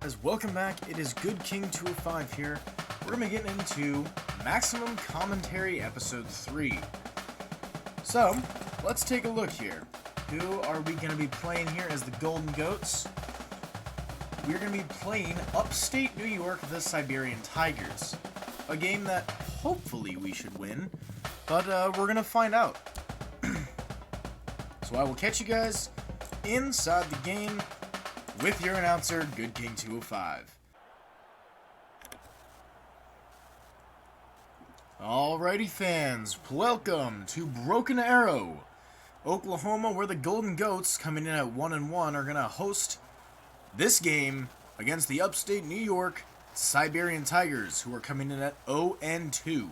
guys, welcome back. It is Good King 205 here. We're going to be getting into Maximum Commentary Episode 3. So, let's take a look here. Who are we going to be playing here as the Golden Goats? We're going to be playing Upstate New York, the Siberian Tigers. A game that hopefully we should win, but we're going to find out. So I will catch you guys inside the game with your announcer, Good King 205. Alrighty fans, welcome to Broken Arrow, Oklahoma, where the Golden Goats, coming in at 1-1, are going to host this game against the Upstate New York Siberian Tigers, who are coming in at 0-2.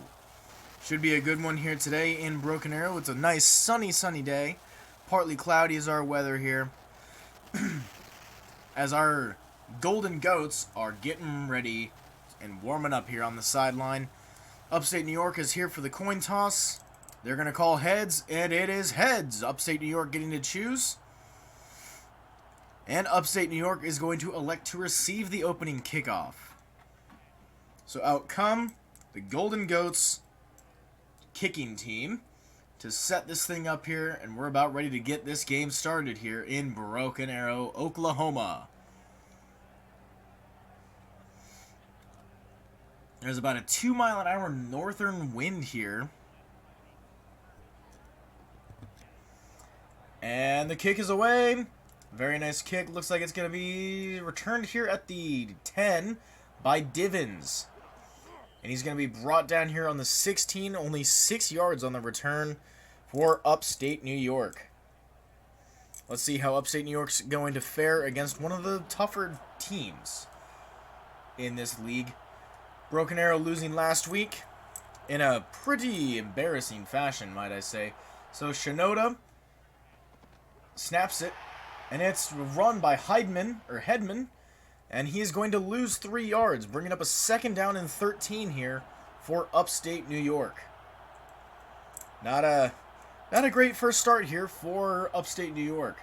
Should be a good one here today in Broken Arrow. It's a nice sunny day. Partly cloudy is our weather here. As our Golden Goats are getting ready and warming up here on the sideline. Upstate New York is here for the coin toss. They're going to call heads, and it is heads. Upstate New York getting to choose. And Upstate New York is going to elect to receive the opening kickoff. So out come the Golden Goats kicking team to set this thing up here, and we're about ready to get this game started here in Broken Arrow, Oklahoma. There's about a 2-mile-an-hour northern wind here. And the kick is away. Very nice kick. Looks like it's going to be returned here at the 10 by Divins. And he's going to be brought down here on the 16, only 6 yards on the return for Upstate New York. Let's see how Upstate New York's going to fare against one of the tougher teams in this league. Broken Arrow losing last week in a pretty embarrassing fashion, might I say. So Shinoda snaps it, and it's run by Hedman, and he is going to lose 3 yards, bringing up a 2nd down and 13 here for Upstate New York. Not a great first start here for Upstate New York.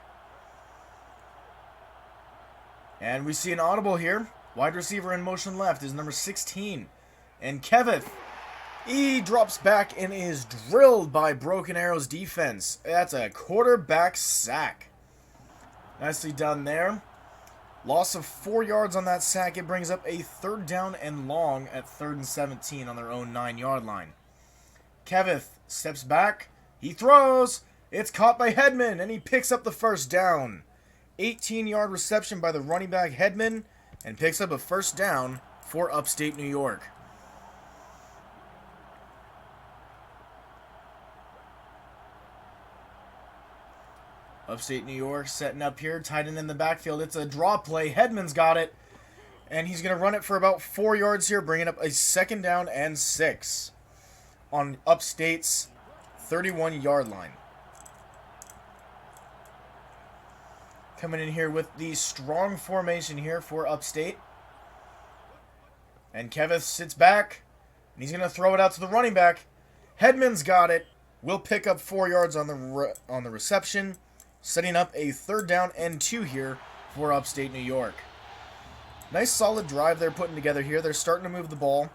And we see an audible here. Wide receiver in motion left is number 16. And Kevith, he drops back and is drilled by Broken Arrow's defense. That's a quarterback sack. Nicely done there. Loss of 4 yards on that sack. It brings up a 3rd down and long at 3rd and 17 on their own 9-yard line. Kevith steps back. He throws. It's caught by Hedman, and he picks up the 1st down. 18-yard reception by the running back Hedman, and picks up a 1st down for Upstate New York. Upstate New York setting up here, tight end in the backfield. It's a draw play. Hedman's got it, and he's going to run it for about 4 yards here, bringing up a 2nd down and 6 on Upstate's 31-yard line. Coming in here with the strong formation here for Upstate. And Kevith sits back, and he's going to throw it out to the running back. Hedman's got it. Will pick up 4 yards on the reception, setting up a 3rd down and 2 here for Upstate New York. Nice solid drive they're putting together here. They're starting to move the ball.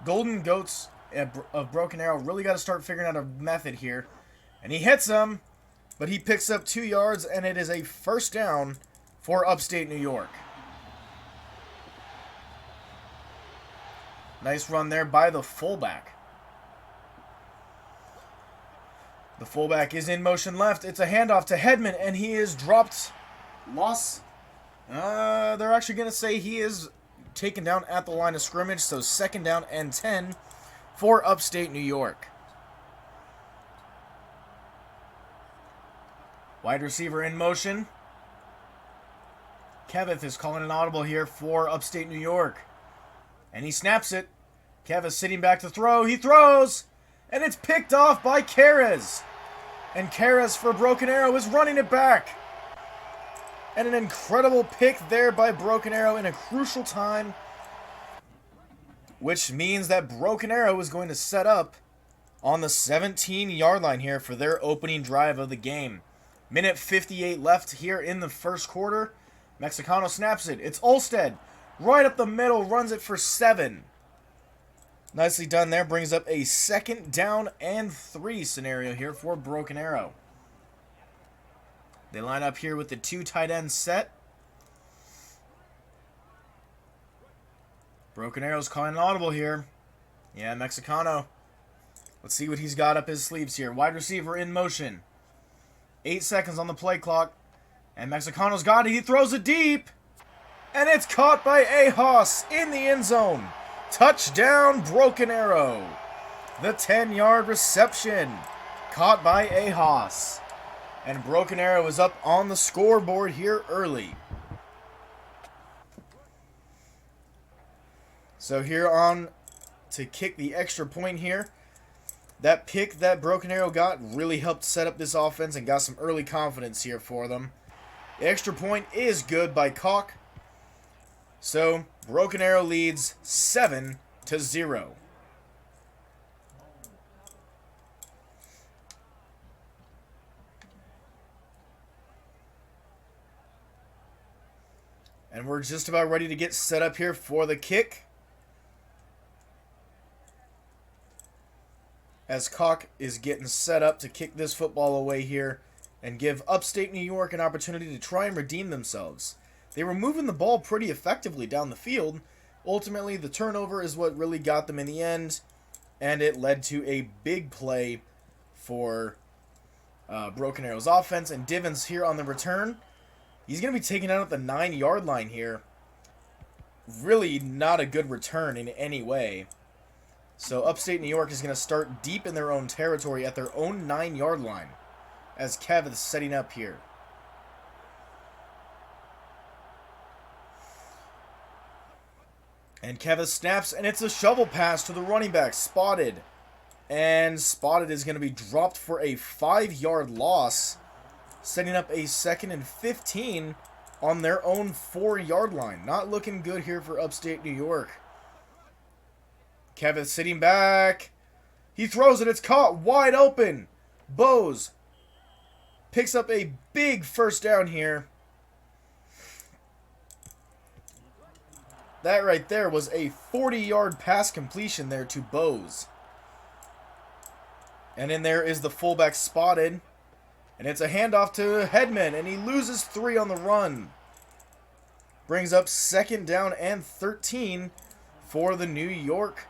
Golden Goats of Broken Arrow really got to start figuring out a method here. And he hits him, but he picks up 2 yards, and it is a 1st down for Upstate New York. Nice run there by the fullback. The fullback is in motion left. It's a handoff to Hedman, and he is dropped. Loss. They're actually going to say he is taken down at the line of scrimmage, so 2nd down and 10 for Upstate New York. Wide receiver in motion. Kevith is calling an audible here for Upstate New York. And he snaps it. Kevith sitting back to throw. He throws! And it's picked off by Karez. And Karez for Broken Arrow is running it back. And an incredible pick there by Broken Arrow in a crucial time, which means that Broken Arrow is going to set up on the 17-yard line here for their opening drive of the game. Minute 58 left here in the first quarter. Mexicano snaps it. It's Olstead. Right up the middle, runs it for 7. Nicely done there. Brings up a 2nd down and 3 scenario here for Broken Arrow. They line up here with the 2 tight ends set. Broken Arrow's calling an audible here. Yeah, Mexicano. Let's see what he's got up his sleeves here. Wide receiver in motion. 8 seconds on the play clock. And Mexicano's got it. He throws it deep. And it's caught by Ajos in the end zone. Touchdown, Broken Arrow. The 10-yard reception. Caught by Ajos. And Broken Arrow is up on the scoreboard here early. So here on to kick the extra point here. That pick that Broken Arrow got really helped set up this offense and got some early confidence here for them. The extra point is good by Cock. So Broken Arrow leads 7-0. And we're just about ready to get set up here for the kick. As Cock is getting set up to kick this football away here and give Upstate New York an opportunity to try and redeem themselves. They were moving the ball pretty effectively down the field. Ultimately, the turnover is what really got them in the end, and it led to a big play for Broken Arrow's offense. And Divins here on the return. He's going to be taken out at the 9-yard line here. Really not a good return in any way. So Upstate New York is going to start deep in their own territory at their own 9-yard line as Kev is setting up here. And Kev snaps, and it's a shovel pass to the running back. Spotted. And Spotted is going to be dropped for a 5-yard loss, setting up a 2nd and 15 on their own 4-yard line. Not looking good here for Upstate New York. Kevin sitting back. He throws it. It's caught wide open. Bose picks up a big first down here. That right there was a 40-yard pass completion there to Bose. And in there is the fullback Spotted. And it's a handoff to Headman, and he loses 3 on the run. Brings up 2nd down and 13 for the New York.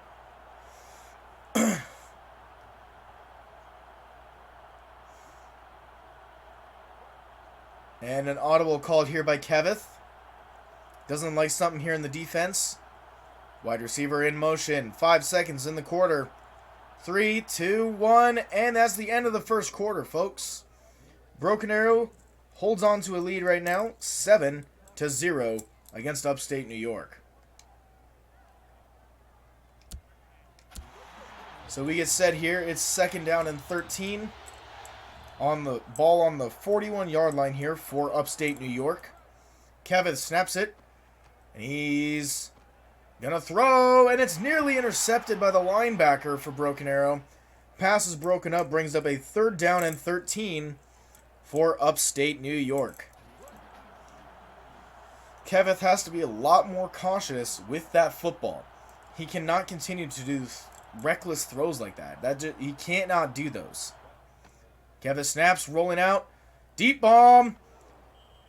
And an audible called here by Kevith. Doesn't like something here in the defense. Wide receiver in motion. 5 seconds in the quarter. 3, 2, 1. And that's the end of the first quarter, folks. Broken Arrow holds on to a lead right now. 7-0 against Upstate New York. So we get set here. It's 2nd down and 13. On the ball on the 41-yard line here for Upstate New York. Kevin snaps it. And he's going to throw. And it's nearly intercepted by the linebacker for Broken Arrow. Pass is broken up. Brings up a 3rd down and 13 for Upstate New York. Kevith has to be a lot more cautious with that football. He cannot continue to do reckless throws like that. He can't not do those. Kevin snaps, rolling out. Deep bomb.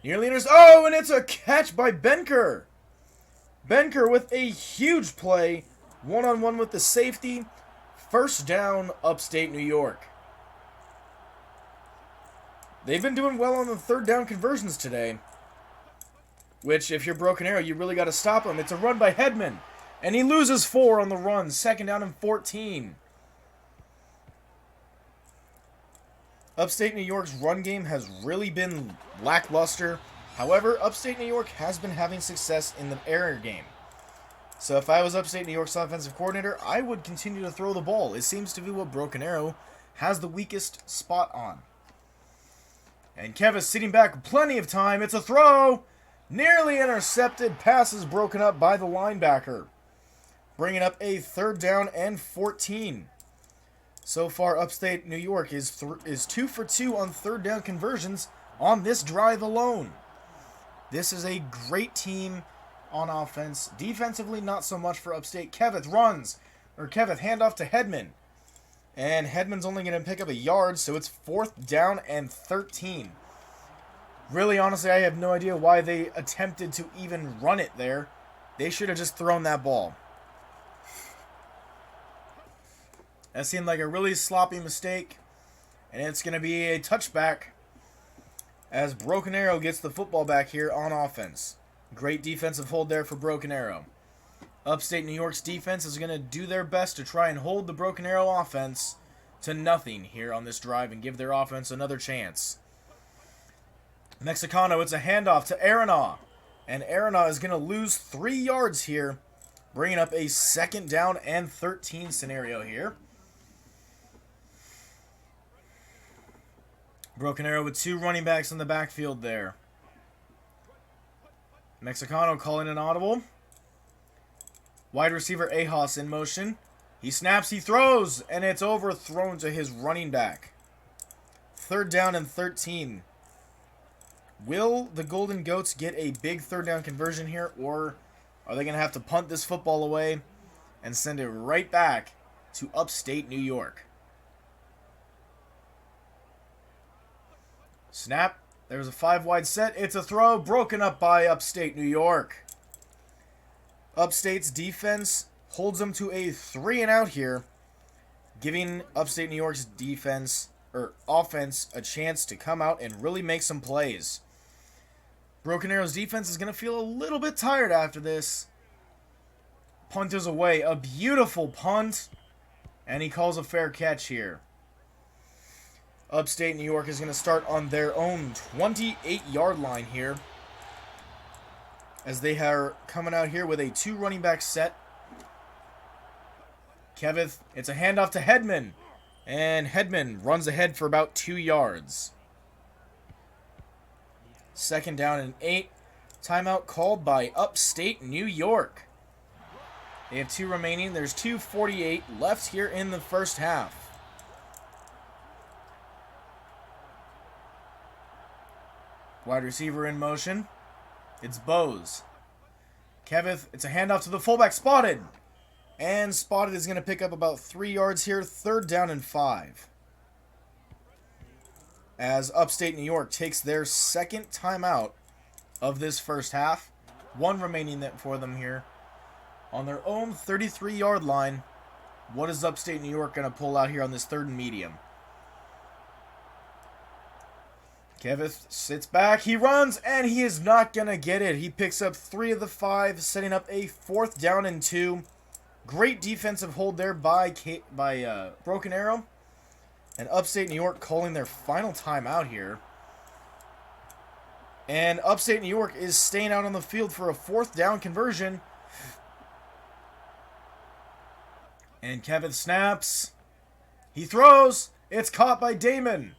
Nearly intercepted. Oh, and it's a catch by Benker. Benker with a huge play. One-on-one with the safety. First down, Upstate New York. They've been doing well on the 3rd down conversions today. Which, if you're Broken Arrow, you really got to stop him. It's a run by Headman. And he loses 4 on the run. 2nd down and 14. Upstate New York's run game has really been lackluster. However, Upstate New York has been having success in the air game. So if I was Upstate New York's offensive coordinator, I would continue to throw the ball. It seems to be what Broken Arrow has the weakest spot on. And Kevin's sitting back with plenty of time. It's a throw. Nearly intercepted. Pass is broken up by the linebacker. Bringing up a 3rd down and 14. So far, Upstate New York is 2 for 2 on 3rd down conversions on this drive alone. This is a great team on offense. Defensively, not so much for Upstate. Kevith handoff to Hedman. And Hedman's only going to pick up a yard, so it's 4th down and 13. Really, honestly, I have no idea why they attempted to even run it there. They should have just thrown that ball. That seemed like a really sloppy mistake. And it's going to be a touchback as Broken Arrow gets the football back here on offense. Great defensive hold there for Broken Arrow. Upstate New York's defense is going to do their best to try and hold the Broken Arrow offense to nothing here on this drive and give their offense another chance. Mexicano, it's a handoff to Arana. And Arana is going to lose 3 yards here, bringing up a 2nd down and 13 scenario here. Broken Arrow with 2 running backs in the backfield there. Mexicano calling an audible. Wide receiver Ahas in motion. He snaps, he throws, and it's overthrown to his running back. 3rd down and 13. Will the Golden Goats get a big 3rd down conversion here, or are they going to have to punt this football away and send it right back to Upstate New York? Snap. There's a 5-wide set. It's a throw broken up by Upstate New York. Upstate's defense holds them to a 3-and-out here, giving Upstate New York's offense a chance to come out and really make some plays. Broken Arrow's defense is going to feel a little bit tired after this. Punt is away. A beautiful punt. And he calls a fair catch here. Upstate New York is going to start on their own 28-yard line here, as they are coming out here with a 2 running back set. Kevith, it's a handoff to Hedman. And Hedman runs ahead for about 2 yards. 2nd down and 8. Timeout called by Upstate New York. They have 2 remaining. There's 2:48 left here in the first half. Wide receiver in motion. It's Bose. Kevith, it's a handoff to the fullback. Spotted. And Spotted is going to pick up about 3 yards here. 3rd down and 5. As Upstate New York takes their 2nd timeout of this first half. 1 remaining for them here. On their own 33-yard line. What is Upstate New York going to pull out here on this 3rd and medium? Kevith sits back, he runs, and he is not going to get it. He picks up 3 of the 5, setting up a 4th down and 2. Great defensive hold there by Broken Arrow. And Upstate New York calling their final timeout here. And Upstate New York is staying out on the field for a 4th down conversion. And Kevith snaps. He throws. It's caught by Damon.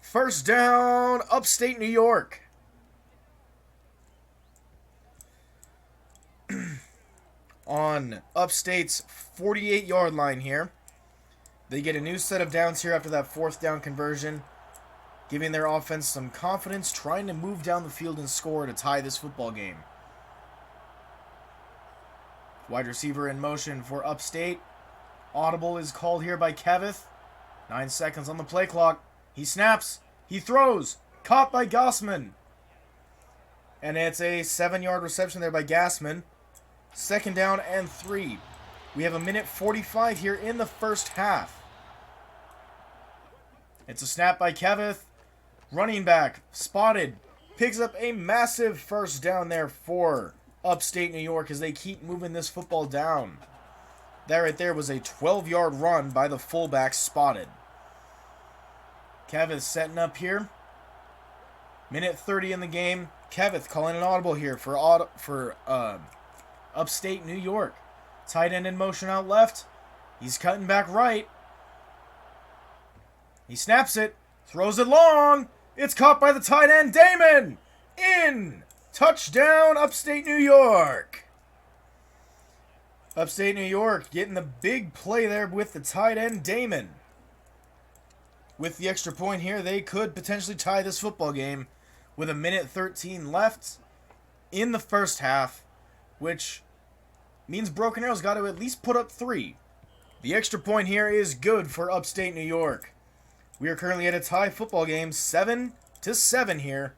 1st down, Upstate New York. On Upstate's 48-yard line here. They get a new set of downs here after that 4th down conversion, giving their offense some confidence, trying to move down the field and score to tie this football game. Wide receiver in motion for Upstate. Audible is called here by Kevith. 9 seconds on the play clock. He snaps. He throws. Caught by Gossman. And it's a 7-yard reception there by Gassman. 2nd down and 3. We have 1:45 here in the first half. It's a snap by Kevith. Running back. Spotted. Picks up a massive 1st down there for Upstate New York as they keep moving this football down. That right there was a 12-yard run by the fullback, Spotted. Kevith setting up here. 1:30 in the game. Kevith calling an audible here for Upstate New York. Tight end in motion out left. He's cutting back right. He snaps it. Throws it long. It's caught by the tight end, Damon. In. Touchdown, Upstate New York. Upstate New York getting the big play there with the tight end, Damon. With the extra point here, they could potentially tie this football game with 1:13 left in the first half. which means Broken Arrow's got to at least put up 3. The extra point here is good for Upstate New York. We are currently at a tie football game, 7-7 here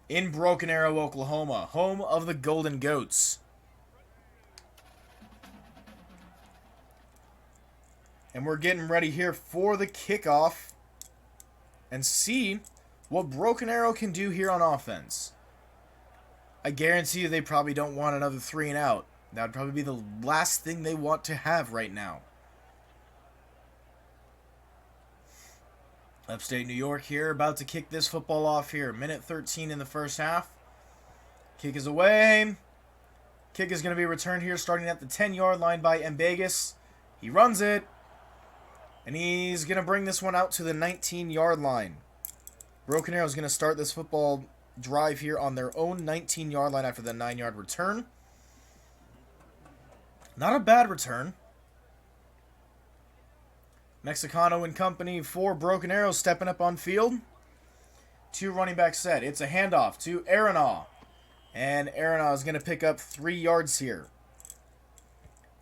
in Broken Arrow, Oklahoma, home of the Golden Goats. And we're getting ready here for the kickoff and see what Broken Arrow can do here on offense. I guarantee you they probably don't want another 3 and out. That would probably be the last thing they want to have right now. Upstate New York here, about to kick this football off here. Minute 13 in the first half. Kick is away. Kick is going to be returned here starting at the 10-yard line by Mbegas. He runs it. And he's going to bring this one out to the 19-yard line. Broken Arrow is going to start this football drive here on their own 19-yard line after the 9-yard return. Not a bad return. Mexicano and company for Broken Arrow stepping up on field. 2 running back set. It's a handoff to Arenaw. And Arenaw is going to pick up 3 yards here.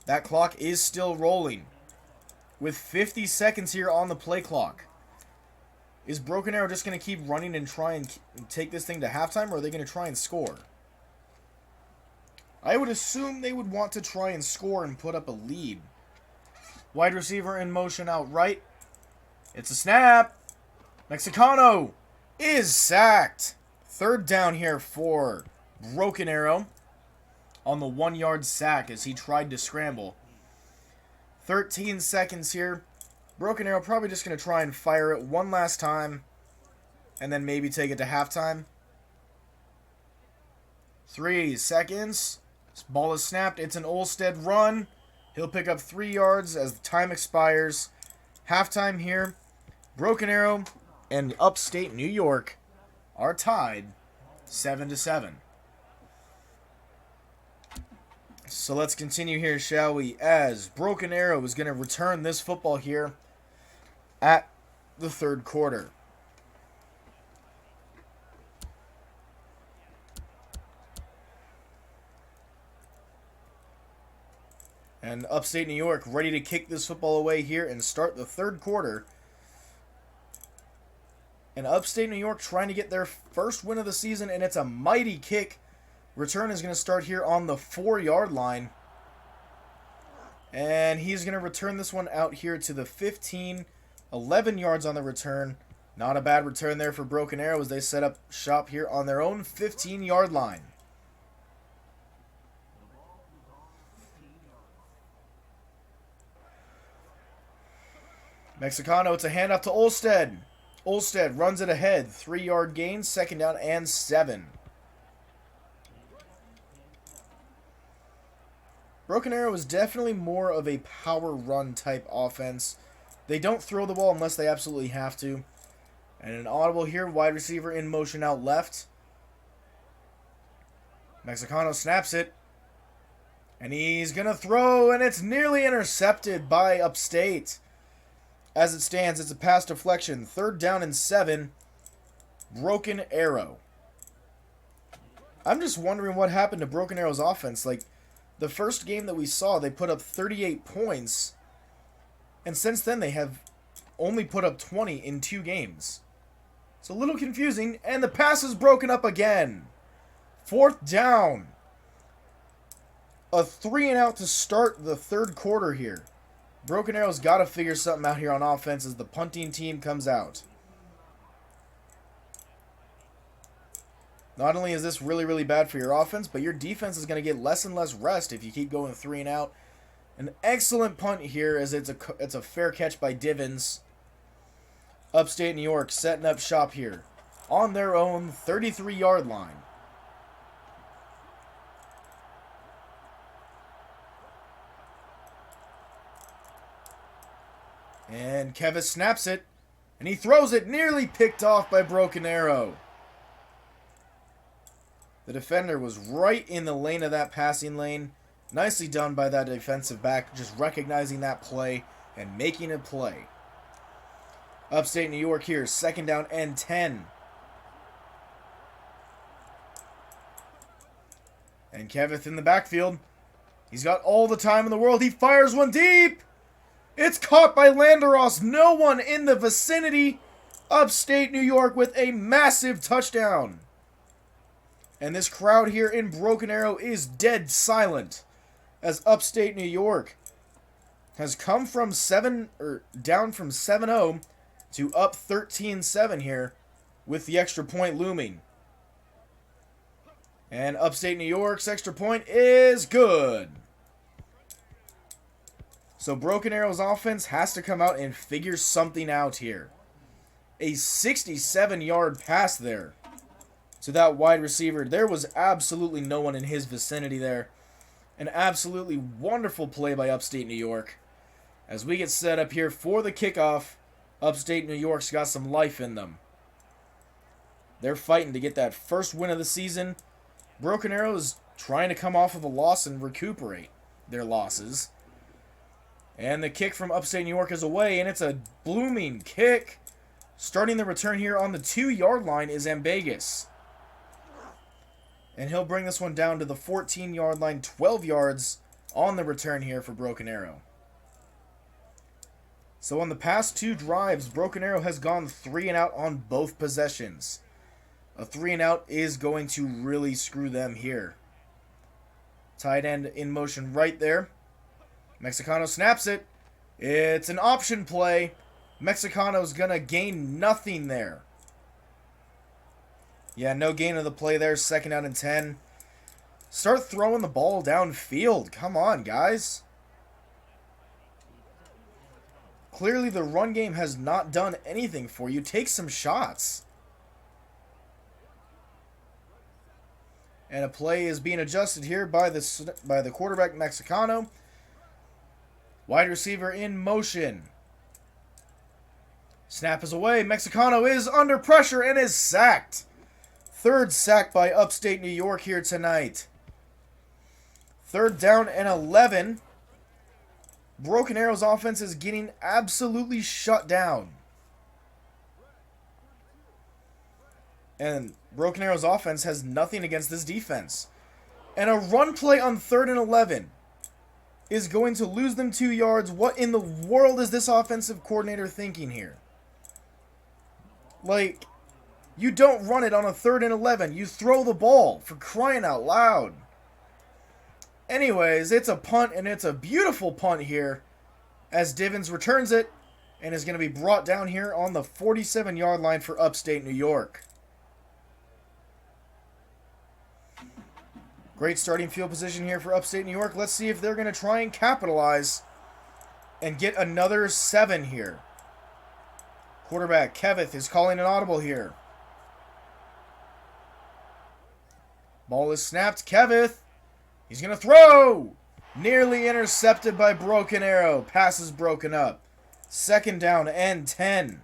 That clock is still rolling, with 50 seconds here on the play clock. Is Broken Arrow just going to keep running and try and take this thing to halftime, or are they going to try and score? I would assume they would want to try and score and put up a lead. Wide receiver in motion out right. It's a snap. Mexicano is sacked. 3rd down here for Broken Arrow on the 1-yard sack as he tried to scramble. 13 seconds here. Broken Arrow probably just going to try and fire it one last time and then maybe take it to halftime. 3 seconds. This ball is snapped. It's an Olstead run. He'll pick up 3 yards as the time expires. Halftime here. Broken Arrow and Upstate New York are tied 7-7. So let's continue here, shall we? As Broken Arrow is going to return this football here at the 3rd quarter. And Upstate New York ready to kick this football away here and start the 3rd quarter. And Upstate New York trying to get their first win of the season, and it's a mighty kick. Return is going to start here on the 4-yard line. And he's going to return this one out here to the 15, 11 yards on the return. Not a bad return there for Broken Arrow as they set up shop here on their own 15-yard line. Mexicano, it's a handoff to Olstead. Olstead runs it ahead. 3-yard gain, 2nd down and 7. Broken Arrow is definitely more of a power run type offense. They don't throw the ball unless they absolutely have to. And an audible here, wide receiver in motion out left. Mexicano snaps it. And he's going to throw, and it's nearly intercepted by Upstate. As it stands, it's a pass deflection. 3rd down and 7. Broken Arrow. I'm just wondering what happened to Broken Arrow's offense. Like, the first game that we saw, they put up 38 points. And since then, they have only put up 20 in 2 games. It's a little confusing. And the pass is broken up again. 4th down. A 3 and out to start the 3rd quarter here. Broken Arrow's got to figure something out here on offense as the punting team comes out. Not only is this really, really bad for your offense, but your defense is going to get less and less rest if you keep going 3 and out. An excellent punt here as it's a fair catch by Divins. Upstate New York setting up shop here on their own 33-yard line. And Kevis snaps it, and he throws it, nearly picked off by Broken Arrow. The defender was right in the lane of that passing lane. Nicely done by that defensive back, just recognizing that play and making a play. Upstate New York here, 2nd down and 10. And Kevith in the backfield. He's got all the time in the world. He fires one deep. It's caught by Landeros. No one in the vicinity. Upstate New York with a massive touchdown. And this crowd here in Broken Arrow is dead silent, as Upstate New York has come from down from 7-0 to up 13-7 here, with the extra point looming. And Upstate New York's extra point is good. So Broken Arrow's offense has to come out and figure something out here. A 67-yard pass there to that wide receiver. There was absolutely no one in his vicinity there. An absolutely wonderful play by Upstate New York. As we get set up here for the kickoff, Upstate New York's got some life in them. They're fighting to get that first win of the season. Broken Arrow is trying to come off of a loss and recuperate their losses. And the kick from Upstate New York is away, and it's a blooming kick. Starting the return here on the 2-yard line is Ambegas. And he'll bring this one down to the 14-yard line, 12 yards on the return here for Broken Arrow. So on the past 2 drives, Broken Arrow has gone 3 and out on both possessions. A 3 and out is going to really screw them here. Tight end in motion right there. Mexicano snaps it. It's an option play. Mexicano's going to gain nothing there. Yeah, no gain of the play there. 2nd out and 10. Start throwing the ball downfield. Come on, guys. Clearly, the run game has not done anything for you. Take some shots. And a play is being adjusted here by the quarterback, Mexicano. Wide receiver in motion. Snap is away. Mexicano is under pressure and is sacked. 3rd sack by Upstate New York here tonight. 3rd down and 11. Broken Arrow's offense is getting absolutely shut down. And Broken Arrow's offense has nothing against this defense. And a run play on 3rd and 11 is going to lose them 2 yards. What in the world is this offensive coordinator thinking here? Like, you don't run it on a 3rd and 11. You throw the ball, for crying out loud. Anyways, it's a punt, and it's a beautiful punt here as Divins returns it and is going to be brought down here on the 47-yard line for Upstate New York. Great starting field position here for Upstate New York. Let's see if they're going to try and capitalize and get another 7 here. Quarterback Kevith is calling an audible here. Ball is snapped. Kevith. He's going to throw. Nearly intercepted by Broken Arrow. Pass is broken up. 2nd down and 10.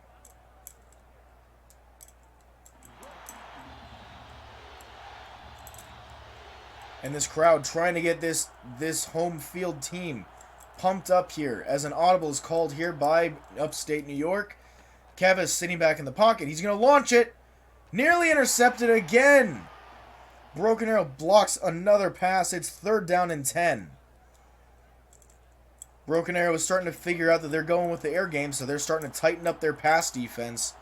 And this crowd trying to get this home field team pumped up here as an audible is called here by Upstate New York. Kevith sitting back in the pocket. He's going to launch it. Nearly intercepted again. Broken Arrow blocks another pass. It's 3rd down and 10. Broken Arrow is starting to figure out that they're going with the air game, so they're starting to tighten up their pass defense.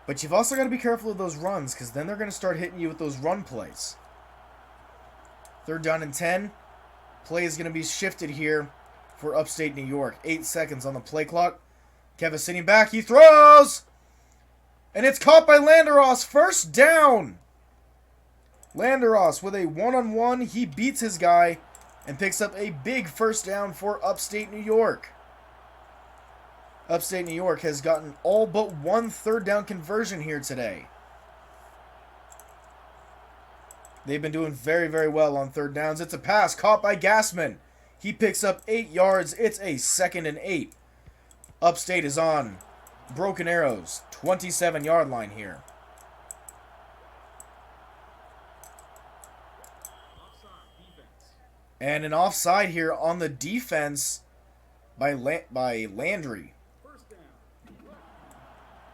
But you've also got to be careful of those runs, because then they're going to start hitting you with those run plays. 3rd down and 10. Play is going to be shifted here for Upstate New York. 8 seconds on the play clock. Kevin sitting back. He throws! And it's caught by Landeros. 1st down. Landeros with a one-on-one. He beats his guy and picks up a big 1st down for Upstate New York. Upstate New York has gotten all but 1 3rd down conversion here today. They've been doing very, very well on 3rd downs. It's a pass caught by Gassman. He picks up 8 yards. It's a 2nd and 8. Upstate is on Broken Arrow's 27-yard line here. And an offside here on the defense by Landry.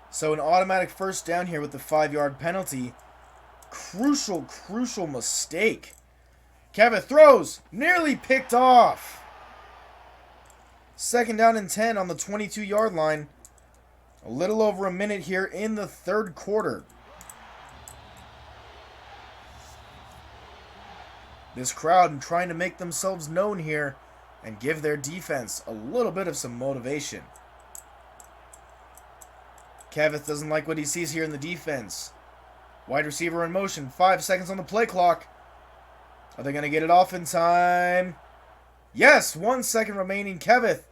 So an automatic 1st down here with the 5-yard penalty. Crucial mistake Kevin throws. Nearly picked off. 2nd down and 10 on the 22-yard line. A little over a minute here in the 3rd quarter. This crowd trying to make themselves known here and give their defense a little bit of some motivation. Kavith doesn't like what he sees here in the defense. Wide receiver in motion. 5 seconds on the play clock. Are they going to get it off in time? Yes, 1 second remaining. Kevith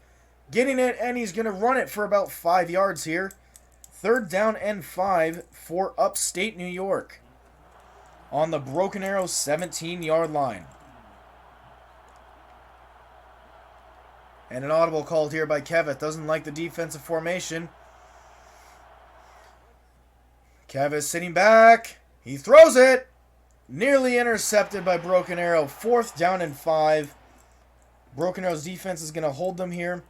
getting it, and he's going to run it for about 5 yards here. 3rd down and 5 for Upstate New York. On the Broken Arrow 17-yard line. And an audible called here by Kevith. Doesn't like the defensive formation. Kevith sitting back. He throws it. Nearly intercepted by Broken Arrow. 4th down and 5. Broken Arrow's defense is going to hold them here.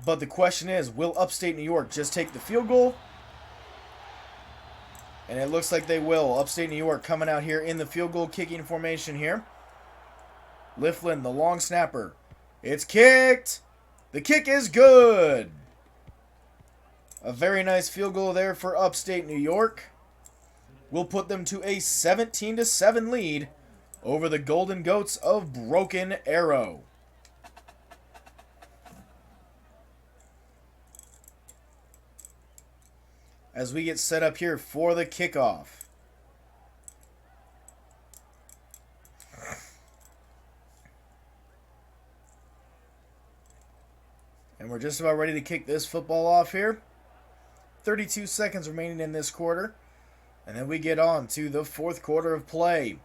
But the question is, will Upstate New York just take the field goal? And it looks like they will. Upstate New York coming out here in the field goal kicking formation here. Liflin, the long snapper. It's kicked. The kick is good. A very nice field goal there for Upstate New York. Will put them to a 17-7 lead over the Golden Goats of Broken Arrow. As we get set up here for the kickoff. And we're just about ready to kick this football off here. 32 seconds remaining in this quarter. And then we get on to the 4th quarter of play.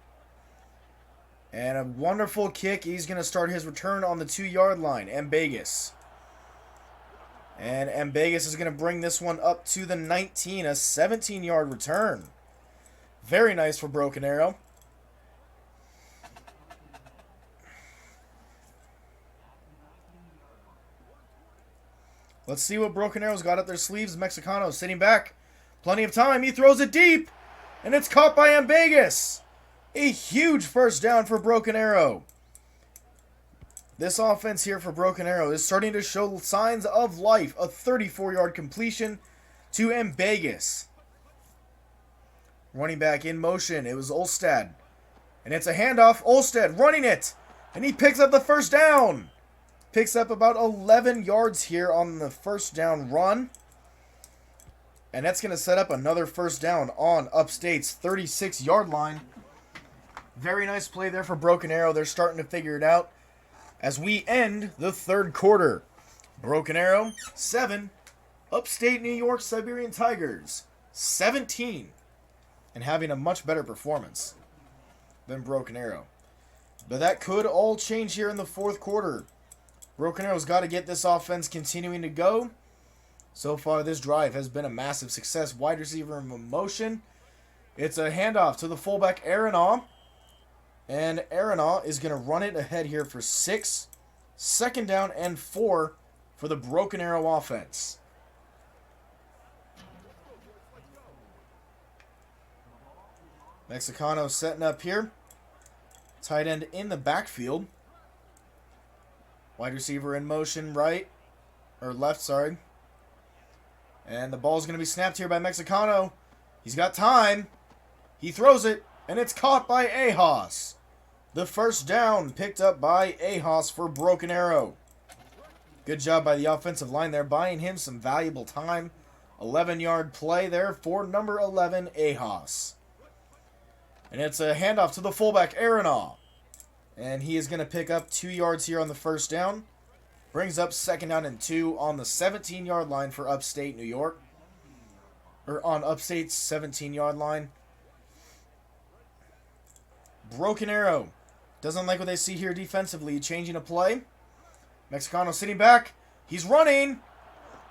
And a wonderful kick. He's going to start his return on the 2-yard line. Mbegas. And Mbegas is going to bring this one up to the 19. A 17-yard return. Very nice for Broken Arrow. Let's see what Broken Arrow's got up their sleeves. Mexicano sitting back. Plenty of time. He throws it deep. And it's caught by Mbegas. A huge 1st down for Broken Arrow. This offense here for Broken Arrow is starting to show signs of life. A 34-yard completion to Mbegas. Running back in motion. It was Olstad. And it's a handoff. Olstad running it. And he picks up the 1st down. Picks up about 11 yards here on the 1st down run. And that's going to set up another 1st down on Upstate's 36-yard line. Very nice play there for Broken Arrow. They're starting to figure it out. As we end the 3rd quarter. Broken Arrow, 7. Upstate New York Siberian Tigers, 17. And having a much better performance than Broken Arrow. But that could all change here in the 4th quarter. Broken Arrow's got to get this offense continuing to go. So far, this drive has been a massive success. Wide receiver in motion. It's a handoff to the fullback, Aronaw. And Aronaw is going to run it ahead here for 6. 2nd down and 4 for the Broken Arrow offense. Mexicano setting up here. Tight end in the backfield. Wide receiver in motion right. Or left, sorry. And the ball's going to be snapped here by Mexicano. He's got time. He throws it. And it's caught by Ahas. The 1st down picked up by Ahas for Broken Arrow. Good job by the offensive line there, buying him some valuable time. 11-yard play there for number 11, Ahas. And it's a handoff to the fullback, Aronaw. And he is going to pick up 2 yards here on the 1st down. Brings up 2nd down and 2 on the 17-yard line for Upstate New York. Or on Upstate's 17-yard line. Broken Arrow doesn't like what they see here defensively. Changing a play. Mexicano sitting back. He's running.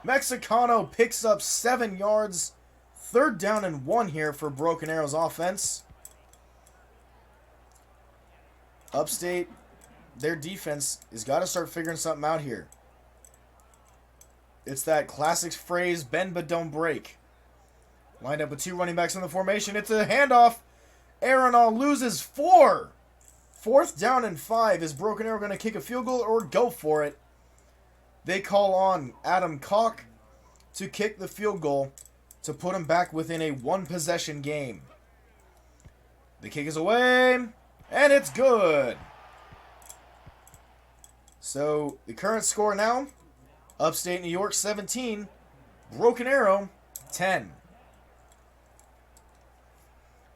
Mexicano picks up 7 yards. 3rd down and 1 here for Broken Arrow's offense. Upstate, their defense has got to start figuring something out here. It's that classic phrase, bend but don't break. Lined up with 2 running backs in the formation. It's a handoff. Aronaw loses 4. 4th down and 5. Is Broken Arrow going to kick a field goal or go for it? They call on Adam Koch to kick the field goal to put him back within a 1-possession game. The kick is away, and it's good. So, the current score now, Upstate New York 17, Broken Arrow 10.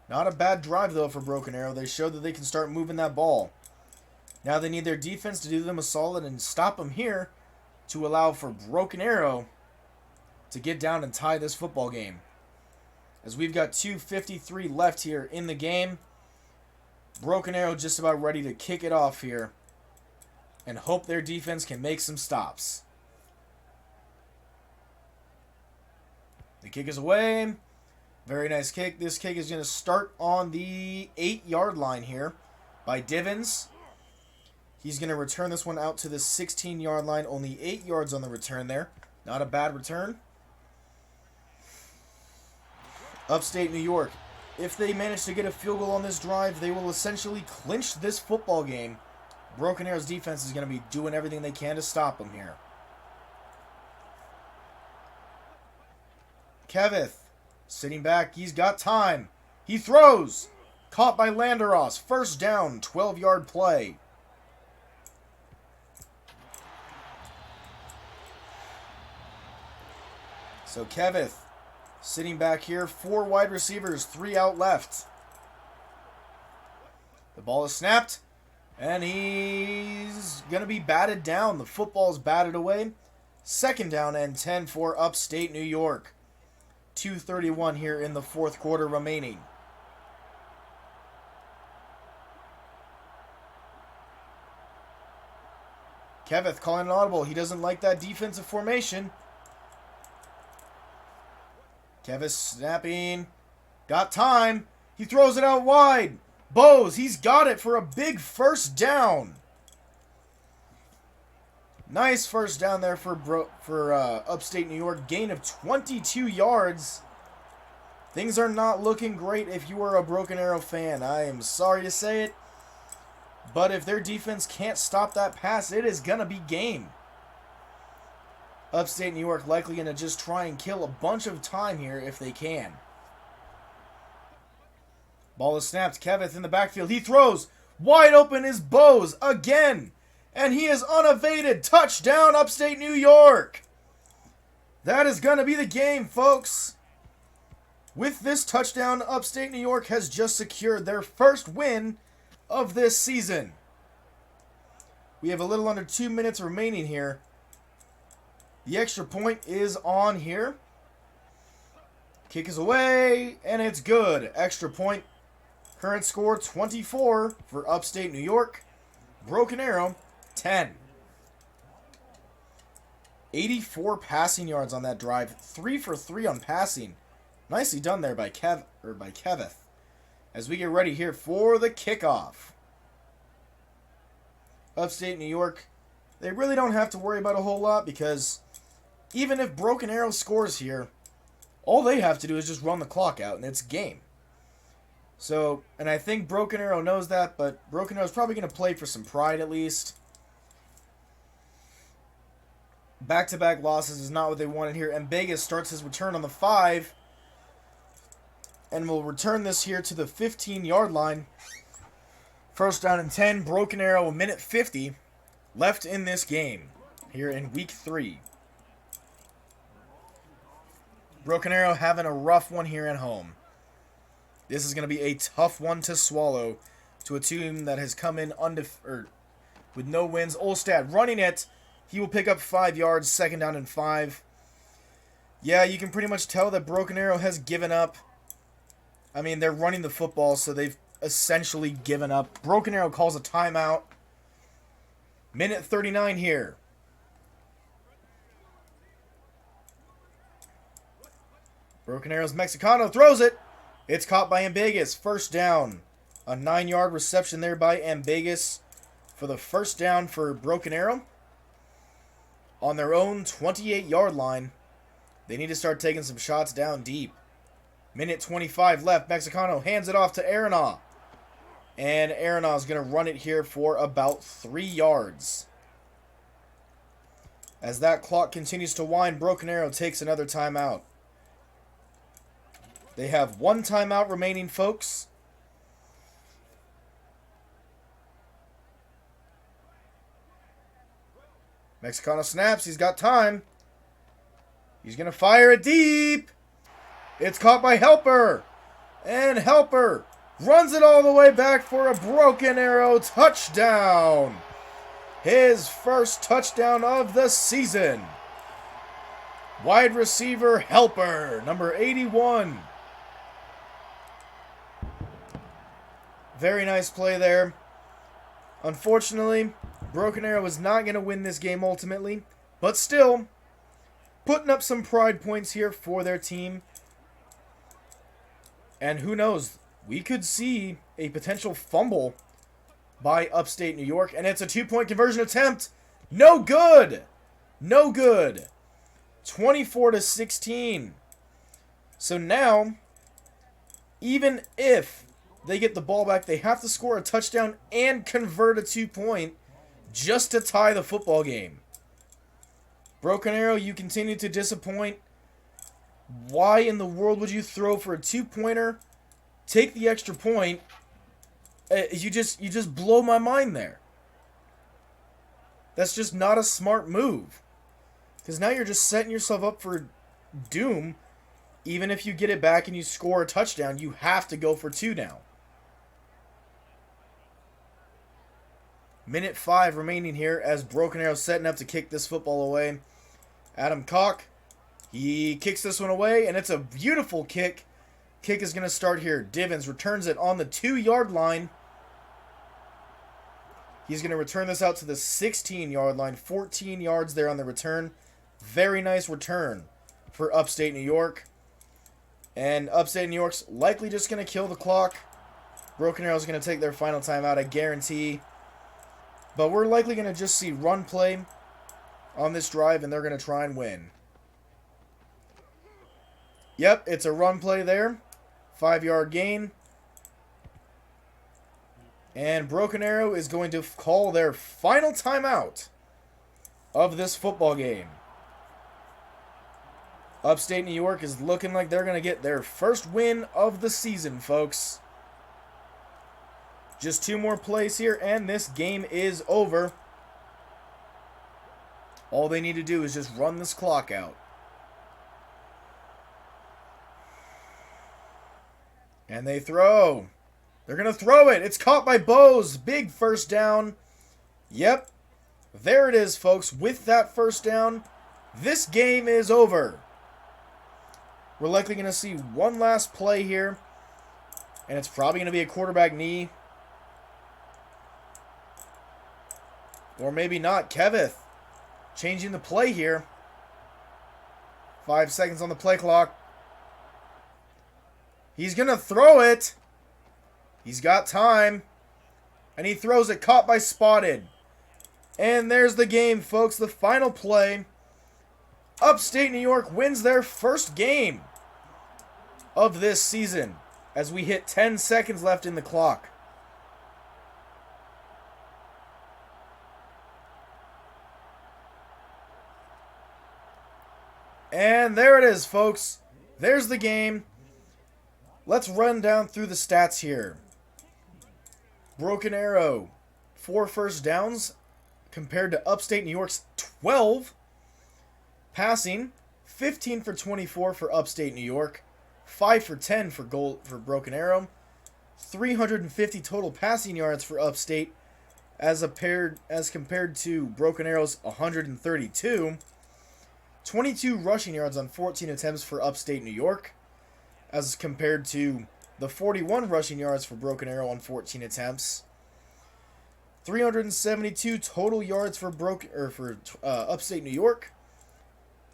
Not a bad drive, though, for Broken Arrow. They showed that they can start moving that ball. Now they need their defense to do them a solid and stop them here to allow for Broken Arrow to get down and tie this football game. As we've got 2:53 left here in the game, Broken Arrow just about ready to kick it off here and hope their defense can make some stops. The kick is away. Very nice kick. This kick is going to start on the 8-yard line here by Divins. He's going to return this one out to the 16-yard line. Only 8 yards on the return there. Not a bad return. Upstate New York, if they manage to get a field goal on this drive, they will essentially clinch this football game. Broken Arrow's defense is going to be doing everything they can to stop them here. Kevith, sitting back, he's got time. He throws. Caught by Landeros. First down, 12-yard play. So Kevith, sitting back here, 4 wide receivers, 3 out left. The ball is snapped, and he's going to be batted down. The football's batted away. 2nd down and 10 for Upstate New York. 2:31 here in the 4th quarter remaining. Kevith calling an audible. He doesn't like that defensive formation. Kevith snapping. Got time. He throws it out wide. Bose, he's got it for a big first down. Nice first down there for Upstate New York. Gain of 22 yards. Things are not looking great if you are a Broken Arrow fan. I am sorry to say it. But if their defense can't stop that pass, it is going to be game. Upstate New York likely going to just try and kill a bunch of time here if they can. Ball is snapped. Kevith in the backfield. He throws. Wide open is Bose again. And he is unevaded. Touchdown, Upstate New York. That is going to be the game, folks. With this touchdown, Upstate New York has just secured their first win of this season. We have a little under 2 minutes remaining here. The extra point is on here. Kick is away, and it's good. Extra point. Current score 24 for Upstate New York. Broken Arrow 10. 84 passing yards on that drive. 3 for 3 on passing. Nicely done there by Kevith. As we get ready here for the kickoff. Upstate New York, they really don't have to worry about a whole lot because even if Broken Arrow scores here, all they have to do is just run the clock out and it's game. So, and I think Broken Arrow knows that, but Broken Arrow is probably going to play for some pride at least. Back-to-back losses is not what they wanted here. And Vegas starts his return on the 5. And will return this here to the 15-yard line. First down and 10. Broken Arrow, 1:50 left in this game here in week 3. Broken Arrow having a rough one here at home. This is going to be a tough one to swallow to a team that has come in with no wins. Olstad running it. He will pick up 5 yards, 2nd down and 5. Yeah, you can pretty much tell that Broken Arrow has given up. I mean, they're running the football, so they've essentially given up. Broken Arrow calls a timeout. 1:39 here. Broken Arrow's Mexicano throws it. It's caught by Ambegas. First down. A 9-yard reception there by Ambegas for the first down for Broken Arrow. On their own 28-yard line. They need to start taking some shots down deep. 1:25 left. Mexicano hands it off to Aronoff. And Aronof's going to run it here for about 3 yards. As that clock continues to wind, Broken Arrow takes another timeout. They have 1 timeout remaining, folks. Mexicano snaps. He's got time. He's going to fire it deep. It's caught by Helper. And Helper runs it all the way back for a Broken Arrow touchdown. His first touchdown of the season. Wide receiver Helper, number 81. Very nice play there. Unfortunately, Broken Arrow was not going to win this game ultimately, but still, putting up some pride points here for their team. And who knows, we could see a potential fumble by Upstate New York, and it's a 2-point conversion attempt. No good! No good. 24-16. So now, even if they get the ball back, they have to score a touchdown and convert a 2-point just to tie the football game. Broken Arrow, you continue to disappoint. Why in the world would you throw for a 2-pointer, take the extra point? You just blow my mind there. That's just not a smart move. Because now you're just setting yourself up for doom. Even if you get it back and you score a touchdown, you have to go for 2 now. Minute 5 remaining here as Broken Arrow setting up to kick this football away. Adam Koch, he kicks this one away, and it's a beautiful kick. Kick is going to start here. Divins returns it on the 2-yard line. He's going to return this out to the 16-yard line. 14 yards there on the return. Very nice return for Upstate New York. And Upstate New York's likely just going to kill the clock. Broken Arrow's going to take their final timeout, I guarantee. But we're likely going to just see run play on this drive, and they're going to try and win. Yep, it's a run play there. 5-yard gain. And Broken Arrow is going to call their final timeout of this football game. Upstate New York is looking like they're going to get their first win of the season, folks. Just 2 more plays here, and this game is over. All they need to do is just run this clock out. And they throw. They're going to throw it. It's caught by Bose. Big first down. Yep. There it is, folks. With that first down, this game is over. We're likely going to see one last play here. And it's probably going to be a quarterback knee. Or maybe not. Kevith changing the play here. 5 seconds on the play clock. He's going to throw it. He's got time. And he throws it, caught by Spotted. And there's the game, folks. The final play. Upstate New York wins their first game of this season as we hit 10 seconds left in the clock. And there it is, folks. There's the game. Let's run down through the stats here. Broken Arrow, 4 first downs compared to Upstate New York's 12. Passing, 15 for 24 for Upstate New York, 5 for 10 for Broken Arrow, 350 total passing yards for Upstate as compared to Broken Arrow's 132. 22 rushing yards on 14 attempts for Upstate New York, as compared to the 41 rushing yards for Broken Arrow on 14 attempts. 372 total yards for Upstate New York.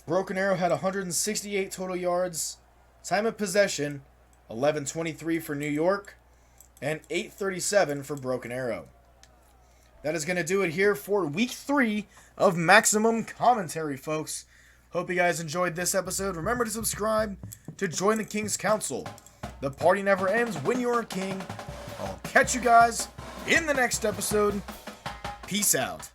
Broken Arrow had 168 total yards. Time of possession, 11:23 for New York, and 8:37 for Broken Arrow. That is going to do it here for Week 3 of Maximum Commentary, folks. Hope you guys enjoyed this episode. Remember to subscribe to join the King's Council. The party never ends when you're a king. I'll catch you guys in the next episode. Peace out.